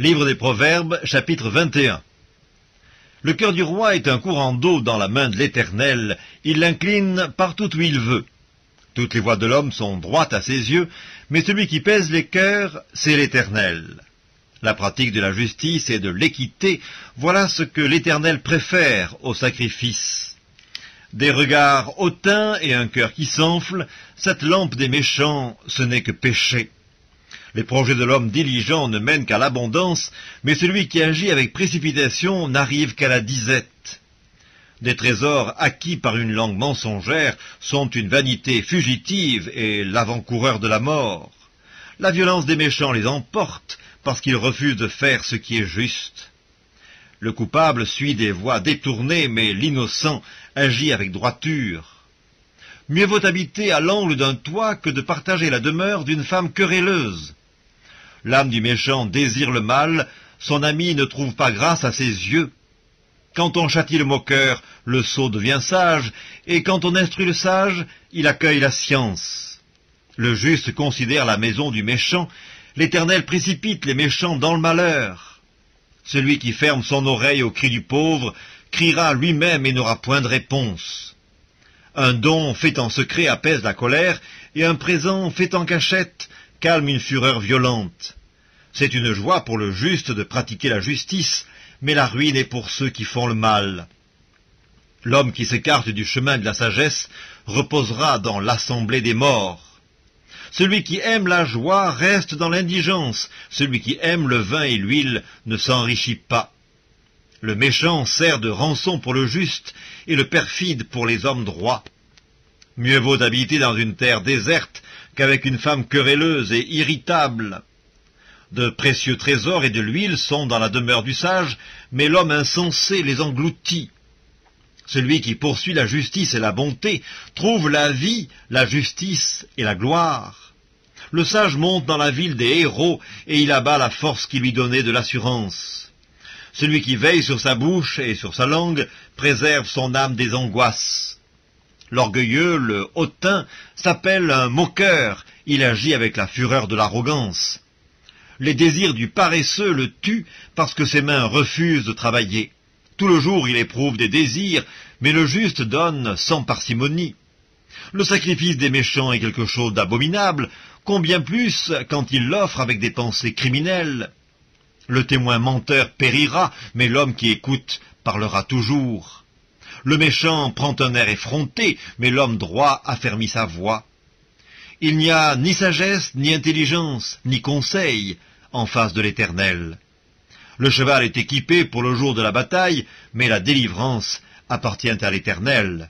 Livre des Proverbes, chapitre 21. Le cœur du roi est un courant d'eau dans la main de l'Éternel, il l'incline partout où il veut. Toutes les voies de l'homme sont droites à ses yeux, mais celui qui pèse les cœurs, c'est l'Éternel. La pratique de la justice et de l'équité, voilà ce que l'Éternel préfère au sacrifice. Des regards hautains et un cœur qui s'enfle, cette lampe des méchants, ce n'est que péché. Les projets de l'homme diligent ne mènent qu'à l'abondance, mais celui qui agit avec précipitation n'arrive qu'à la disette. Des trésors acquis par une langue mensongère sont une vanité fugitive et l'avant-coureur de la mort. La violence des méchants les emporte parce qu'ils refusent de faire ce qui est juste. Le coupable suit des voies détournées, mais l'innocent agit avec droiture. Mieux vaut habiter à l'angle d'un toit que de partager la demeure d'une femme querelleuse. L'âme du méchant désire le mal, son ami ne trouve pas grâce à ses yeux. Quand on châtie le moqueur, le sot devient sage, et quand on instruit le sage, il accueille la science. Le juste considère la maison du méchant, l'Éternel précipite les méchants dans le malheur. Celui qui ferme son oreille au cri du pauvre, criera lui-même et n'aura point de réponse. Un don fait en secret apaise la colère, et un présent fait en cachette calme une fureur violente. C'est une joie pour le juste de pratiquer la justice, mais la ruine est pour ceux qui font le mal. L'homme qui s'écarte du chemin de la sagesse reposera dans l'assemblée des morts. Celui qui aime la joie reste dans l'indigence, celui qui aime le vin et l'huile ne s'enrichit pas. Le méchant sert de rançon pour le juste, et le perfide pour les hommes droits. Mieux vaut habiter dans une terre déserte qu'avec une femme querelleuse et irritable. De précieux trésors et de l'huile sont dans la demeure du sage, mais l'homme insensé les engloutit. Celui qui poursuit la justice et la bonté trouve la vie, la justice et la gloire. Le sage monte dans la ville des héros, et il abat la force qui lui donnait de l'assurance. Celui qui veille sur sa bouche et sur sa langue préserve son âme des angoisses. L'orgueilleux, le hautain, s'appelle un moqueur, il agit avec la fureur de l'arrogance. Les désirs du paresseux le tuent parce que ses mains refusent de travailler. Tout le jour il éprouve des désirs, mais le juste donne sans parcimonie. Le sacrifice des méchants est quelque chose d'abominable, combien plus quand il l'offre avec des pensées criminelles. Le témoin menteur périra, mais l'homme qui écoute parlera toujours. Le méchant prend un air effronté, mais l'homme droit affermit sa voix. Il n'y a ni sagesse, ni intelligence, ni conseil en face de l'Éternel. Le cheval est équipé pour le jour de la bataille, mais la délivrance appartient à l'Éternel.